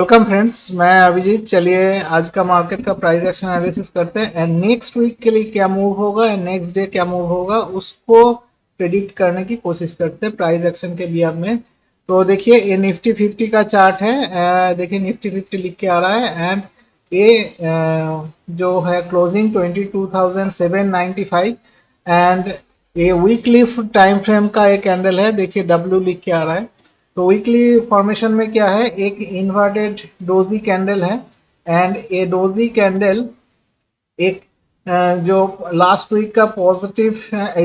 Welcome friends, मैं अभिजीत। चलिए आज का मार्केट का प्राइस एक्शन एनालिसिस करते हैं एंड नेक्स्ट वीक के लिए क्या मूव होगा एंड नेक्स्ट डे क्या मूव होगा उसको प्रिडिक्ट करने की कोशिश करते हैं प्राइस एक्शन के बिहाफ में। तो देखिए ये निफ्टी 50 का चार्ट है। देखिए निफ्टी 50 लिख के आ रहा है एंड ये जो है क्लोजिंग 22,795 एंड ये वीकली टाइम फ्रेम का एक कैंडल है। देखिए डब्ल्यू लिख के आ रहा है। तो वीकली फॉर्मेशन में क्या है, एक इन्वर्टेड डोजी कैंडल है एंड ये डोजी कैंडल एक जो लास्ट वीक का positive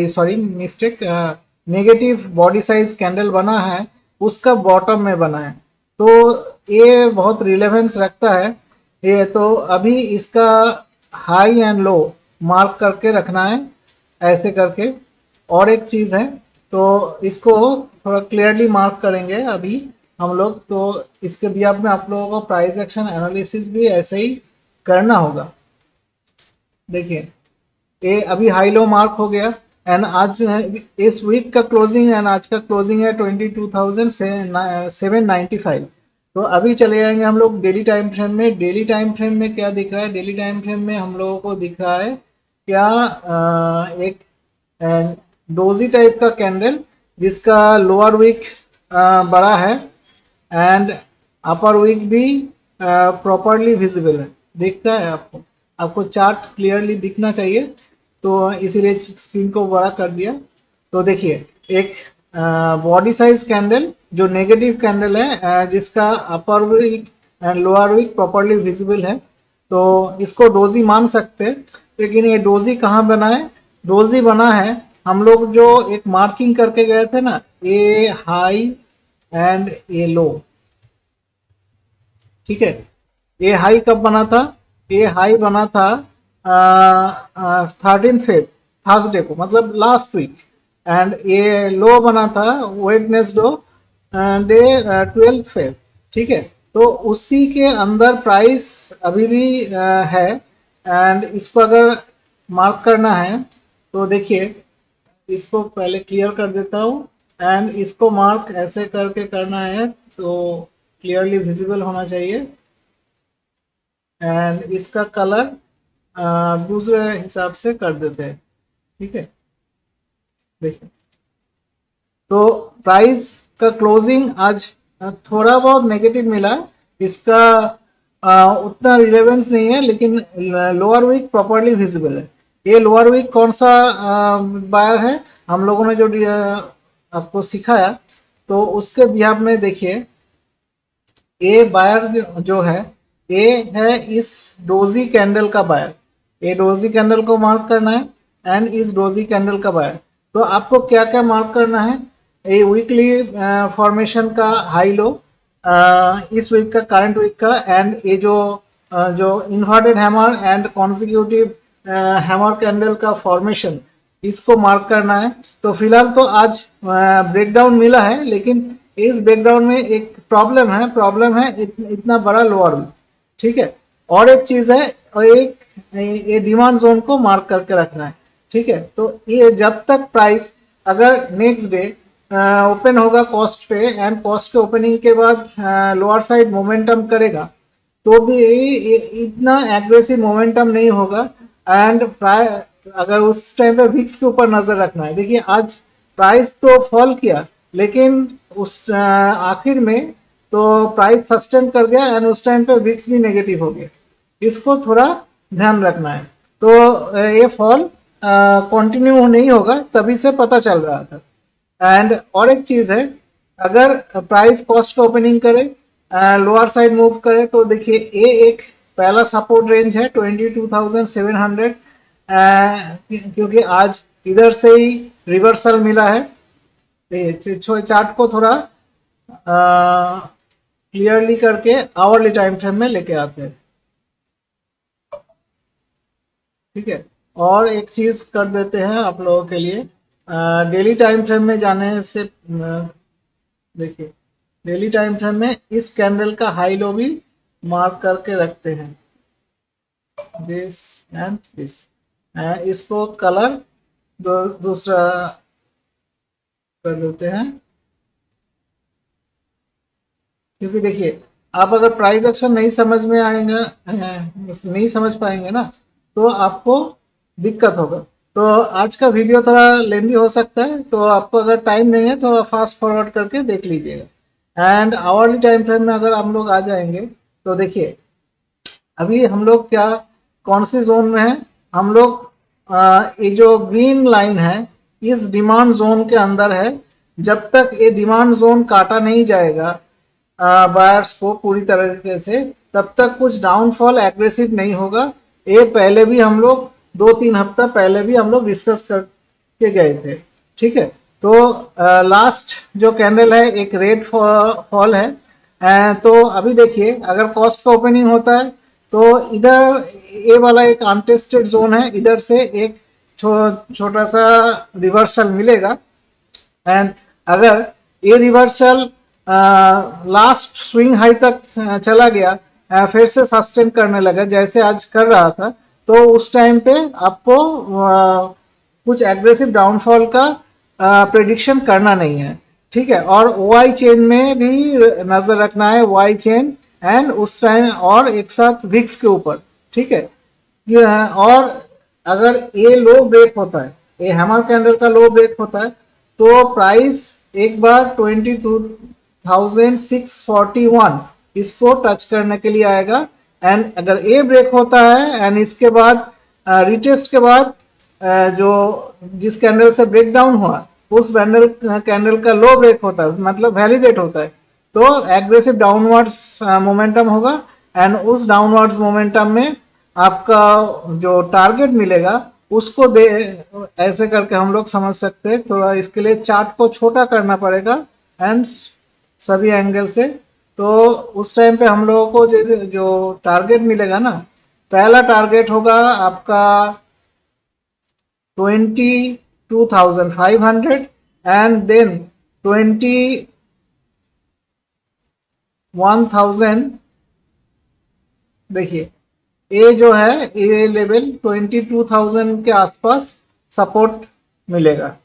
sorry mistake negative body size candle बना है उसका बॉटम में बना है। तो ये बहुत रिलेवेंस रखता है। ये तो अभी इसका हाई एंड लो मार्क करके रखना है ऐसे करके। और एक चीज़ है, तो इसको थोड़ा क्लियरली मार्क करेंगे अभी हम लोग। तो इसके बिहाफ में आप लोगों को प्राइस एक्शन एनालिसिस भी ऐसे ही करना होगा। देखिए ये अभी हाई लो मार्क हो गया एंड आज इस वीक का क्लोजिंग एंड आज का क्लोजिंग है 22,795। तो अभी चले जाएंगे हम लोग डेली टाइम फ्रेम में। डेली टाइम फ्रेम में क्या दिख रहा है? डेली टाइम फ्रेम में हम लोगों को दिख रहा है क्या, एक डोजी टाइप का कैंडल जिसका लोअर विक बड़ा है एंड अपर विक भी प्रॉपरली विजिबल है। दिख रहा है आपको? आपको चार्ट क्लियरली दिखना चाहिए, तो इसीलिए स्क्रीन को बड़ा कर दिया। तो देखिए एक बॉडी साइज कैंडल जो नेगेटिव कैंडल है, जिसका upper wick and lower wick properly visible है, तो इसको डोजी मान सकते हैं। लेकिन ये डोजी कहाँ बना है? डोजी बना है हम लोग जो एक मार्किंग करके गए थे ना, ए हाई एंड ए लो। ठीक है, ये हाई कब बना था? ये हाई बना था 13 फेब थर्सडे को, मतलब लास्ट वीक। एंड ये लो बना था वेडनेसडे डे 12 फेब। ठीक है, तो उसी के अंदर प्राइस अभी भी है एंड इसको अगर मार्क करना है तो देखिए इसको पहले क्लियर कर देता हूँ एंड इसको मार्क ऐसे करके करना है तो क्लियरली विजिबल होना चाहिए एंड इसका कलर दूसरे हिसाब से कर देते हैं। ठीक है, देखिए तो प्राइस का क्लोजिंग आज थोड़ा बहुत नेगेटिव मिला। इसका उतना रिलेवेंस नहीं है, लेकिन लोअर वीक प्रॉपरली विजिबल है। ये लोअर वीक कौन सा बायर है हम लोगों ने जो आपको सिखाया, तो उसके बिहाफ में देखिए ये बायर जो है ये है इस डोजी कैंडल का बायर। ये डोजी कैंडल को मार्क करना है एंड इस डोजी कैंडल का बायर। तो आपको क्या क्या मार्क करना है? ये वीकली फॉर्मेशन का हाई लो, इस वीक का करंट वीक का, एंड ये जो inverted hammer and consecutive hammer candle का फॉर्मेशन, इसको मार्क करना है। तो फिलहाल तो आज ब्रेकडाउन मिला है, लेकिन इस ब्रेकडाउन में एक प्रॉब्लम है इतना बड़ा लोअर वीक। ठीक है, और एक चीज है, और एक ये डिमांड जोन को मार्क करके रखना है। ठीक है, तो ये जब तक प्राइस अगर नेक्स्ट डे ओपन होगा कॉस्ट पे एंड कॉस्ट के ओपनिंग के बाद लोअर साइड मोमेंटम करेगा, तो भी इतना एग्रेसिव मोमेंटम नहीं होगा। एंड प्राय अगर उस टाइम पे विक्स के ऊपर नजर रखना है। देखिए आज प्राइस तो फॉल किया, लेकिन उस आखिर में तो प्राइस सस्टेन कर गया एंड उस टाइम पे विक्स भी नेगेटिव हो गया। इसको थोड़ा ध्यान रखना है। तो ये फॉल कंटिन्यू नहीं होगा, तभी से पता चल रहा था। एंड और एक चीज है, अगर प्राइस कॉस्ट ओपनिंग करे लोअर साइड मूव करे, तो देखिए ये एक पहला सपोर्ट रेंज है 22,700, क्योंकि आज इधर से ही रिवर्सल मिला है। चार्ट को थोड़ा क्लियरली करके आवरली टाइम फ्रेम में लेके आते हैं। ठीक है, और एक चीज कर देते हैं आप लोगों के लिए। डेली टाइम फ्रेम में जाने से देखिए डेली टाइम फ्रेम में इस कैंडल का हाई लो भी मार्क करके रखते हैं, दिस एंड दिस। इसको कलर दूसरा कर देते हैं, क्योंकि देखिए आप अगर प्राइस एक्शन नहीं समझ में आएंगे, नहीं समझ पाएंगे ना, तो आपको दिक्कत होगा। तो आज का वीडियो थोड़ा लेंदी हो सकता है, तो आपको अगर टाइम नहीं है तो फास्ट फॉरवर्ड करके देख लीजिएगा। एंड आवरली टाइम फ्रेम में अगर हम लोग आ जाएंगे तो देखिए अभी हम लोग क्या कौन सी जोन में है, हम लोग ये जो ग्रीन लाइन है इस डिमांड जोन के अंदर है। जब तक ये डिमांड जोन काटा नहीं जाएगा बायर्स को पूरी तरीके से, तब तक कुछ डाउनफॉल एग्रेसिव नहीं होगा। ये पहले भी हम लोग 2-3 हफ्ता पहले भी हम लोग डिस्कस करके गए थे, ठीक है। तो लास्ट जो कैंडल है एक रेड फॉल है। तो अभी देखिए अगर कॉस्ट का ओपनिंग होता है तो इधर ये वाला एक अनटेस्टेड जोन है, इधर से एक छोटा सा रिवर्सल मिलेगा। एंड अगर ये रिवर्सल लास्ट स्विंग हाई तक चला गया, फिर से सस्टेन करने लगा जैसे आज कर रहा था, तो उस टाइम पे आपको कुछ एग्रेसिव डाउनफॉल का प्रेडिक्शन करना नहीं है, ठीक है। और वाई चेन में भी नजर रखना है, वाई चेन एंड उस टाइम और एक साथ विक्स के ऊपर, ठीक है। और अगर ये लो ब्रेक होता है, ये हैमर कैंडल का लो ब्रेक होता है, तो प्राइस एक बार 22,641 इसको टच करने के लिए आएगा। एंड अगर ये ब्रेक होता है एंड इसके बाद रिटेस्ट के बाद जो जिस कैंडल से ब्रेक डाउन हुआ उस कैंडल का लो ब्रेक होता है, मतलब वैलिडेट होता है, तो एग्रेसिव डाउनवर्ड्स मोमेंटम होगा। एंड उस डाउनवर्ड्स मोमेंटम में आपका जो टारगेट मिलेगा उसको दे, ऐसे करके हम लोग समझ सकते हैं। थोड़ा इसके लिए चार्ट को छोटा करना पड़ेगा एंड सभी एंगल से। तो उस टाइम पे हम लोगों को जो टारगेट मिलेगा ना, पहला टारगेट होगा आपका 22,500 एंड देन 21,000। देखिए ये जो है ये लेवल 22,000 के आसपास सपोर्ट मिलेगा।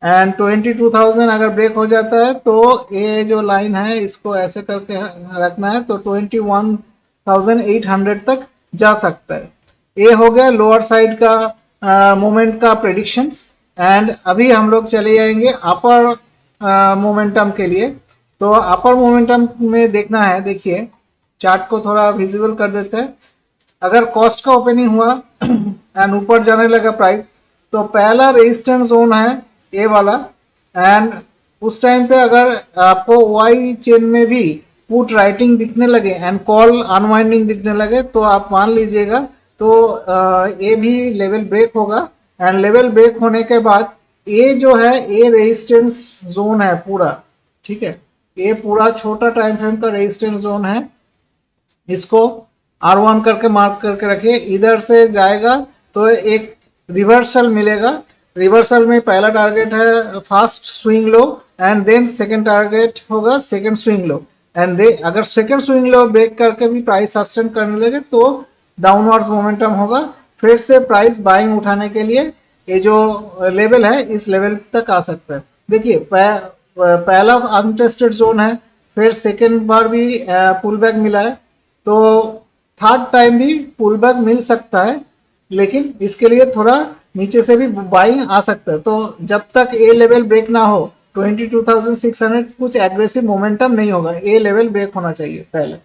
एंड 22,000 अगर ब्रेक हो जाता है तो ये जो लाइन है इसको ऐसे करके रखना है, तो 21,800 तक जा सकता है। ये हो गया लोअर साइड का मोमेंट का प्रेडिक्शंस। एंड अभी हम लोग चले जाएंगे अपर मोमेंटम के लिए। तो अपर मोमेंटम में देखना है, देखिए चार्ट को थोड़ा विजिबल कर देते हैं। अगर कॉस्ट का ओपनिंग हुआ एंड ऊपर जाने लगा प्राइस, तो पहला रेजिस्टेंस जोन है ये वाला। एंड उस टाइम पे अगर आपको वाई चेन में भी पुट राइटिंग दिखने लगे एंड कॉल अनवाइंडिंग दिखने लगे, तो आप मान लीजिएगा तो ये भी लेवल ब्रेक होगा। एंड लेवल ब्रेक होने के बाद ये जो है ये रेजिस्टेंस जोन है पूरा, ठीक है। ये पूरा छोटा टाइम फ्रेम का रेजिस्टेंस जोन है, इसको R1 करके मार्क करके रखिए। इधर से जाएगा तो एक रिवर्सल मिलेगा। रिवर्सल में पहला टारगेट है first swing low and then second target होगा सेकंड स्विंग लो। एंड अगर सेकंड स्विंग लो ब्रेक करके भी प्राइस सस्टेन करने लगे तो डाउनवर्ड्स मोमेंटम होगा। फिर से प्राइस बाइंग उठाने के लिए ये जो लेवल है इस लेवल तक आ सकता है। देखिए पहला अनटेस्टेड जोन है, फिर सेकेंड बार भी पुल बैक मिला है, तो थर्ड टाइम भी पुल बैक मिल सकता है, लेकिन इसके लिए थोड़ा नीचे से भी बाइंग आ सकता है। तो जब तक ये लेवल ब्रेक ना हो 22,600 कुछ एग्रेसिव मोमेंटम नहीं होगा, ये लेवल ब्रेक होना चाहिए पहले,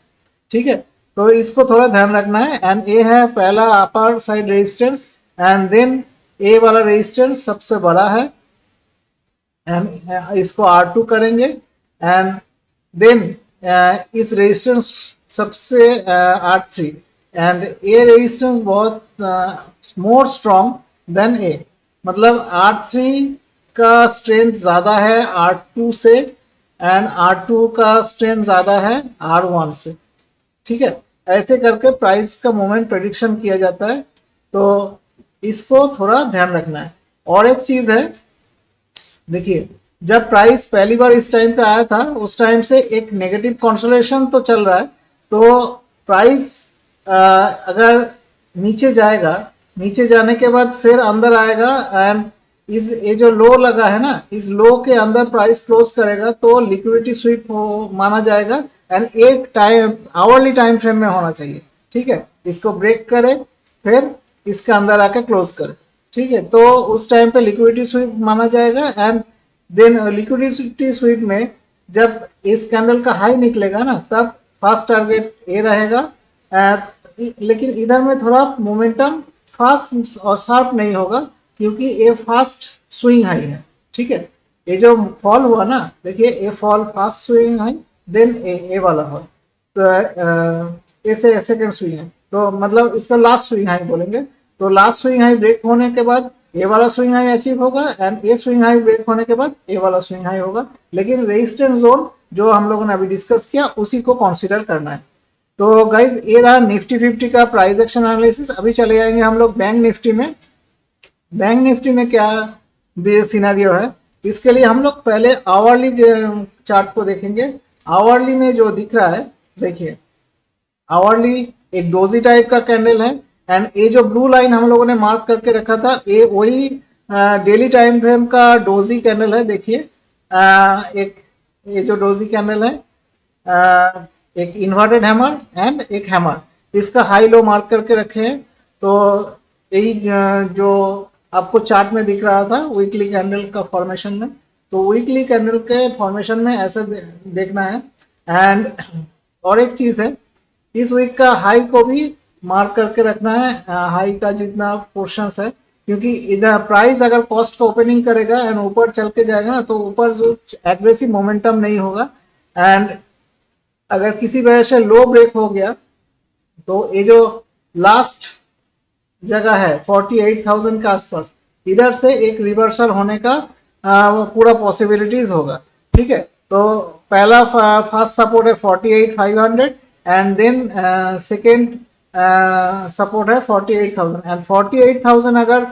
ठीक है। तो इसको थोड़ा ध्यान रखना है। एंड ये है पहला upper side resistance and then a वाला रेजिस्टेंस सबसे बड़ा है एंड इसको R2 करेंगे। एंड देन इस रेजिस्टेंस सबसे R3 एंड ए रेजिस्टेंस बहुत मोर स्ट्रॉन्ग देन ए, मतलब R3 का स्ट्रेंथ ज्यादा है R2 से एंड R2 का स्ट्रेंथ ज्यादा है R1 से, ठीक है। ऐसे करके प्राइस का मोमेंट प्रेडिक्शन किया जाता है, तो इसको थोड़ा ध्यान रखना है। और एक चीज है, देखिए जब प्राइस पहली बार इस टाइम पे आया था उस टाइम से एक नेगेटिव कंसोलिडेशन तो चल रहा है, तो प्राइस अगर नीचे जाएगा, नीचे जाने के बाद फिर अंदर आएगा एंड इस ये जो लो लगा है ना, इस लो के अंदर प्राइस क्लोज करेगा तो लिक्विडिटी स्वीप माना जाएगा एंड एक टाइम आवरली टाइम फ्रेम में होना चाहिए, ठीक है। इसको ब्रेक करे फिर इसके अंदर आके क्लोज करे, ठीक है। तो उस टाइम पे लिक्विडिटी स्वीप माना जाएगा। एंड देन लिक्विडिटी स्वीप में जब इस कैंडल का हाई निकलेगा ना, तब फर्स्ट टारगेट ए रहेगा। लेकिन इधर में थोड़ा मोमेंटम फास्ट और शार्प नहीं होगा, क्योंकि ये फास्ट स्विंग हाई है, ठीक है। ये जो फॉल हुआ ना, देखिए ये fall fast swing high, then a वाला फॉल, तो ऐसे सेकंड स्विंग है, तो मतलब इसका लास्ट स्विंग हाई बोलेंगे। तो लास्ट स्विंग हाई ब्रेक होने के बाद ए वाला स्विंग हाई अचीव होगा, and A swing high break होने के बाद ए वाला स्विंग हाई होगा। लेकिन रेजिस्टेंस जोन जो हम लोगों ने अभी डिस्कस किया उसी को कंसीडर करना है। तो गाइज ये रहा निफ्टी 50 का प्राइस एक्शन एनालिसिस। अभी चले जाएंगे हम लोग बैंक निफ्टी में। बैंक निफ्टी में क्या सिनेरियो है, इसके लिए हम लोग पहले आवरली चार्ट को देखेंगे। आवरली में जो दिख रहा है, देखिए आवरली एक डोजी टाइप का कैंडल है, एंड ये जो ब्लू लाइन हम लोगों ने मार्क करके रखा था, ये वही डेली टाइम फ्रेम का डोजी कैंडल है। देखिए एक ये जो डोजी कैंडल है, एक इन्वर्टेड हैमर एंड एक हैमर, इसका हाई लो मार्क करके रखे हैं। तो यही जो आपको चार्ट में दिख रहा था वीकली कैंडल का फॉर्मेशन में, तो वीकली कैंडल के फॉर्मेशन में ऐसे देखना है। एंड और एक चीज है, इस वीक का हाई को भी मार्क करके रखना है, हाई का जितना पोर्शन है, क्योंकि इधर प्राइस अगर कॉस्ट का ओपनिंग करेगा एंड ऊपर चल के जाएगा ना, तो ऊपर जो एग्रेसिव मोमेंटम नहीं होगा। एंड अगर किसी वजह से लो ब्रेक हो गया, तो ये जो लास्ट जगह है 48,000 के आसपास, इधर से एक रिवर्सल होने का पूरा पॉसिबिलिटीज होगा, ठीक है। तो पहला फर्स्ट सपोर्ट है 48,500, एंड देन सेकेंड सपोर्ट है 48,000। एंड 48,000 अगर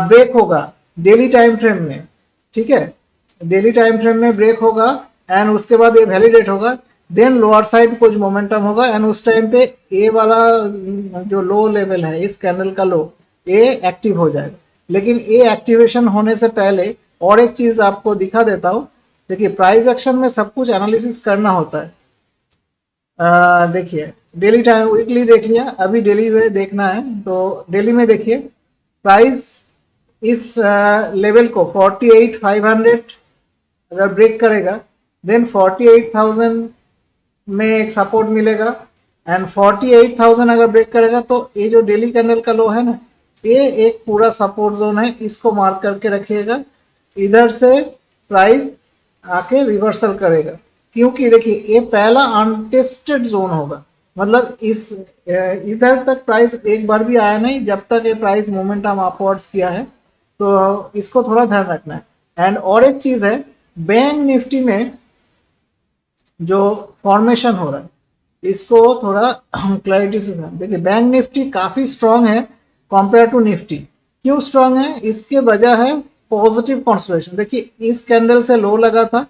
ब्रेक होगा डेली टाइम फ्रेम में, ठीक है, डेली टाइम फ्रेम में ब्रेक होगा एंड उसके बाद ये वैलिडेट होगा, देन लोअर साइड कुछ मोमेंटम होगा, एंड उस टाइम पे ए वाला जो लो लेवल है इस कैंडल का लो, ए एक्टिव हो जाएगा। लेकिन ए एक्टिवेशन होने से पहले और एक चीज आपको दिखा देता हूँ। देखिए प्राइस एक्शन में सब कुछ एनालिसिस करना होता है। देखिए डेली टाइम, वीकली देख लिया, अभी डेली में देखना है। तो डेली में देखिए प्राइस इस लेवल को 48,500 अगर ब्रेक करेगा, देन 48,000 में एक सपोर्ट मिलेगा, एंड 48,000 अगर ब्रेक करेगा तो ये जो डेली कैंडल का लो है ना, ये एक पूरा सपोर्ट जोन है, इसको मार्क करके रखिएगा। इधर से प्राइस आके रिवर्सल करेगा, क्योंकि देखिए ये पहला अनटेस्टेड जोन होगा, मतलब इस इधर तक प्राइस एक बार भी आया नहीं जब तक ये प्राइस मोमेंटम अपवर्ड्स किया है। तो इसको थोड़ा ध्यान रखना है। एंड और एक चीज है, बैंक निफ्टी में जो फॉर्मेशन हो रहा है, इसको थोड़ा क्लैरिटी से देखिए। बैंक निफ्टी काफी स्ट्रांग है कंपेयर टू निफ्टी। क्यों स्ट्रांग है? इसके वजह है पॉजिटिव कंसोलिडेशन। देखिए इस कैंडल से लो लगा था,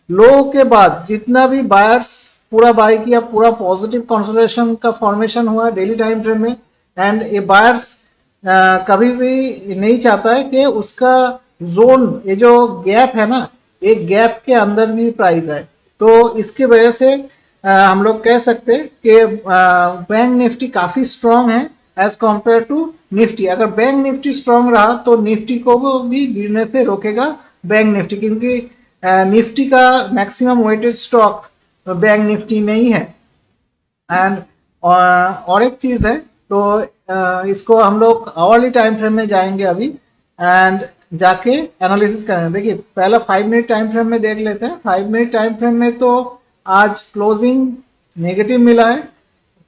लो के बाद जितना भी बायर्स पूरा बाय किया, पूरा पॉजिटिव कंसोलिडेशन का फॉर्मेशन हुआ डेली टाइम फ्रेम में। एंड ये बायर्स कभी भी नहीं चाहता है कि उसका जोन, ये जो गैप है ना, एक गैप के अंदर भी प्राइस है। तो इसकी वजह से हम लोग कह सकते हैं कि बैंक निफ्टी काफी स्ट्रांग है एज कंपेयर टू निफ्टी। अगर बैंक निफ्टी स्ट्रांग रहा तो निफ्टी को भी गिरने से रोकेगा बैंक निफ्टी, क्योंकि निफ्टी का maximum weighted stock Bank Nifty में ही है। एंड और एक चीज है, तो इसको हम लोग आवरली टाइम फ्रेम में जाएंगे अभी एंड जाके एनालिसिस करेंगे। देखिए पहला 5 मिनट टाइम फ्रेम में देख लेते हैं। 5 मिनट टाइम फ्रेम में तो आज क्लोजिंग नेगेटिव मिला है,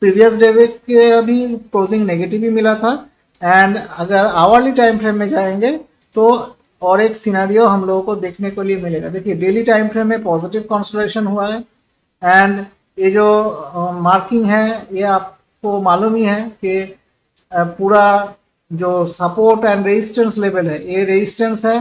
प्रीवियस डे के अभी क्लोजिंग नेगेटिव ही मिला था। एंड अगर आवरली टाइम फ्रेम में जाएंगे तो और एक सिनेरियो हम लोगों को देखने को लिए मिलेगा। देखिए डेली टाइम फ्रेम में पॉजिटिव कंसोलिडेशन हुआ है, एंड ये जो मार्किंग है ये आपको मालूम ही है कि पूरा जो सपोर्ट एंड रेजिस्टेंस लेवल है, ये रेजिस्टेंस है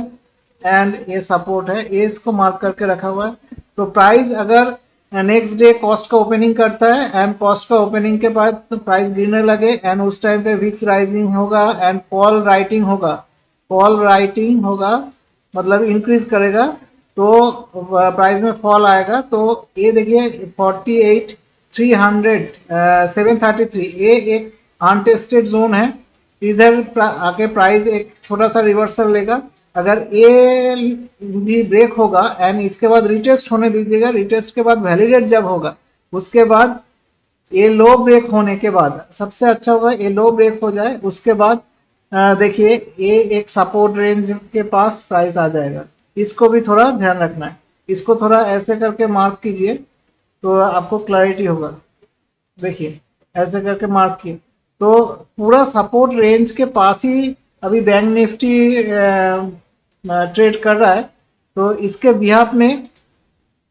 एंड ये सपोर्ट है, ये इसको मार्क करके रखा हुआ है। तो प्राइस अगर नेक्स्ट डे कॉस्ट का ओपनिंग करता है एंड कॉस्ट का ओपनिंग के बाद प्राइस गिरने लगे एंड उस टाइम पे विक्स राइजिंग होगा एंड कॉल राइटिंग होगा, कॉल राइटिंग होगा मतलब इंक्रीज करेगा तो प्राइस में फॉल आएगा। तो ये देखिए 48,300 ये एक अनटेस्टेड जोन है। इधर आके प्राइस एक छोटा सा रिवर्सल लेगा। अगर ये भी ब्रेक होगा एंड इसके बाद रिटेस्ट होने दीजिएगा, रिटेस्ट के बाद वैलिडेट जब होगा उसके बाद ये लो ब्रेक होने के बाद सबसे अच्छा होगा ये लो ब्रेक हो जाए, उसके बाद देखिए ये एक सपोर्ट रेंज के पास प्राइस आ जाएगा। इसको भी थोड़ा ध्यान रखना है, इसको थोड़ा ऐसे करके मार्क कीजिए तो आपको क्लैरिटी होगा। देखिए ऐसे करके मार्क किए तो पूरा सपोर्ट रेंज के पास ही अभी बैंक निफ्टी ट्रेड कर रहा है। तो इसके बिहाफ में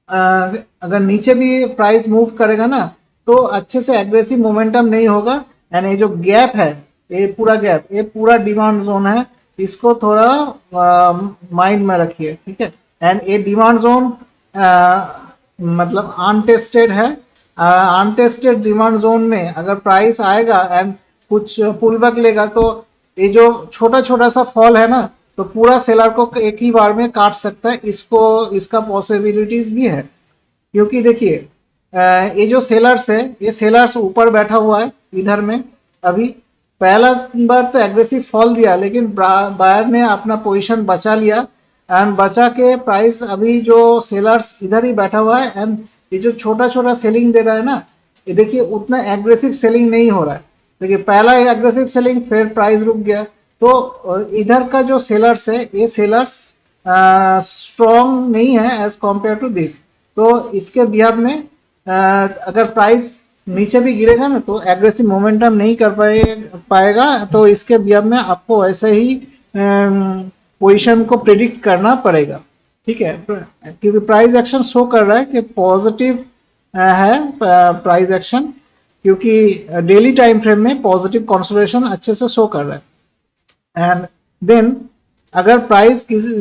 अगर नीचे भी प्राइस मूव करेगा ना तो अच्छे से एग्रेसिव मोमेंटम नहीं होगा। एंड ये जो गैप है, ये पूरा गैप, ये पूरा डिमांड जोन है, इसको थोड़ा माइंड में रखिए, ठीक है। एंड ये डिमांड जोन मतलब अनटेस्टेड है। अनटेस्टेड डिमांड जोन में अगर प्राइस आएगा एंड कुछ पुल बैक लेगा तो ये जो छोटा छोटा सा फॉल है ना तो पूरा सेलर को एक ही बार में काट सकता है, इसको इसका पॉसिबिलिटीज भी है। क्योंकि देखिए ये जो सेलर्स है, ये सेलर्स ऊपर बैठा हुआ है इधर में। अभी पहला बार तो एग्रेसिव फॉल दिया लेकिन बायर ने अपना पोजीशन बचा लिया एंड बचा के प्राइस अभी जो सेलर्स इधर ही बैठा हुआ है एंड ये जो छोटा छोटा सेलिंग दे रहा है ना, ये देखिए उतना एग्रेसिव सेलिंग नहीं हो रहा है। देखिए पहला एग्रेसिव सेलिंग फिर प्राइस रुक गया। तो इधर का जो सेलर्स है ये सेलर्स स्ट्रॉन्ग नहीं है एज कम्पेयर टू दिस। तो इसके बिहाफ में अगर प्राइस नीचे भी गिरेगा ना तो एग्रेसिव मोमेंटम नहीं कर पाएगा। तो इसके बिहाफ में आपको ऐसे ही पोजीशन को प्रिडिक्ट करना पड़ेगा, ठीक है। क्योंकि प्राइस एक्शन शो कर रहा है कि पॉजिटिव है प्राइस एक्शन, क्योंकि डेली टाइम फ्रेम में पॉजिटिव कंसोलिडेशन अच्छे से शो कर रहा है। एंड देन अगर प्राइस किसी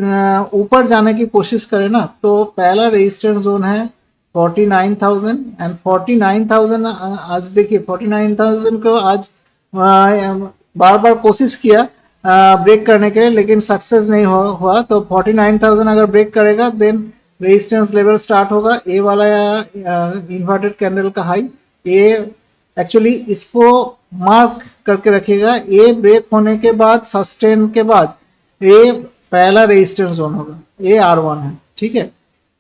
ऊपर जाने की कोशिश करे ना तो पहला रेजिस्टेंस जोन है 49,000 एंड 49,000 आज देखिए 49,000 को आज बार बार कोशिश किया ब्रेक करने के लिए लेकिन सक्सेस नहीं हुआ। तो 49,000 अगर ब्रेक करेगा देन रेजिस्टेंस लेवल स्टार्ट होगा, ए वाला इन्वर्टेड कैंडल का हाई। ये एक्चुअली इसको मार्क करके रखिएगा, ये ब्रेक होने के बाद सस्टेन के बाद ये पहला रेजिस्टेंस जोन होगा, ये R1 है, ठीक है।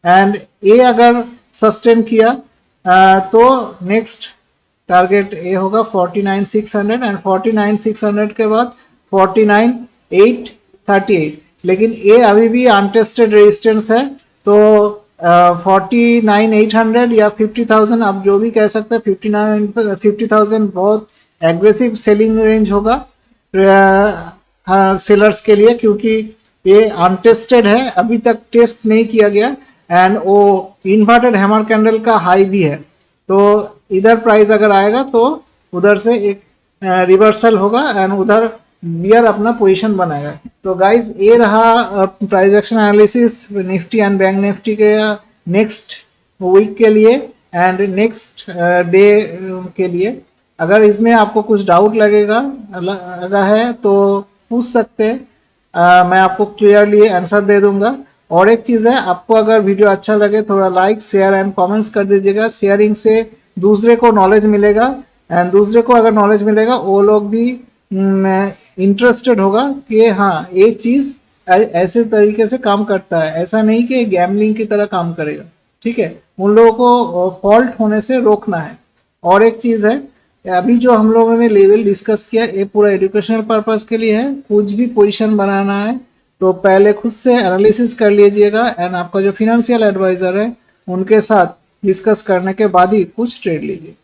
एंड ये अगर सस्टेन किया तो नेक्स्ट टारगेट ये होगा 49,600 एंड 49,600 के बाद 49,838। लेकिन ये अभी भी अनटेस्टेड रेजिस्टेंस है। तो 49,800 या 50,000 आप जो भी कह सकते हैं, 50,000 बहुत एग्रेसिव सेलिंग रेंज होगा सेलर्स के लिए, क्योंकि ये अनटेस्टेड है, अभी तक टेस्ट नहीं किया गया एंड वो इन्वर्टेड हैमर कैंडल का हाई भी है। तो इधर प्राइस अगर आएगा तो उधर से एक रिवर्सल होगा एंड उधर बियर अपना पोजीशन बनाएगा। तो गाइज ये रहा price action analysis Nifty and bank Nifty के नेक्स्ट वीक के लिए एंड नेक्स्ट डे के लिए। अगर इसमें आपको कुछ डाउट लगा है तो पूछ सकते हैं, मैं आपको क्लियरली आंसर दे दूंगा। और एक चीज़ है, आपको अगर वीडियो अच्छा लगे थोड़ा लाइक शेयर एंड कमेंट्स कर दीजिएगा। शेयरिंग से दूसरे को नॉलेज मिलेगा एंड दूसरे को अगर नॉलेज मिलेगा वो लोग भी इंटरेस्टेड होगा कि हाँ ये चीज़ ऐसे तरीके से काम करता है, ऐसा नहीं कि गैमलिंग की तरह काम करेगा, ठीक है। उन लोगों को फॉल्ट होने से रोकना है। और एक चीज़ है, अभी जो हम लोगों ने लेवल डिस्कस किया ये पूरा एजुकेशनल पर्पस के लिए है। कुछ भी पोजीशन बनाना है तो पहले खुद से एनालिसिस कर लीजिएगा एंड आपका जो फिनेंशियल एडवाइजर है उनके साथ डिस्कस करने के बाद ही कुछ ट्रेड लीजिए।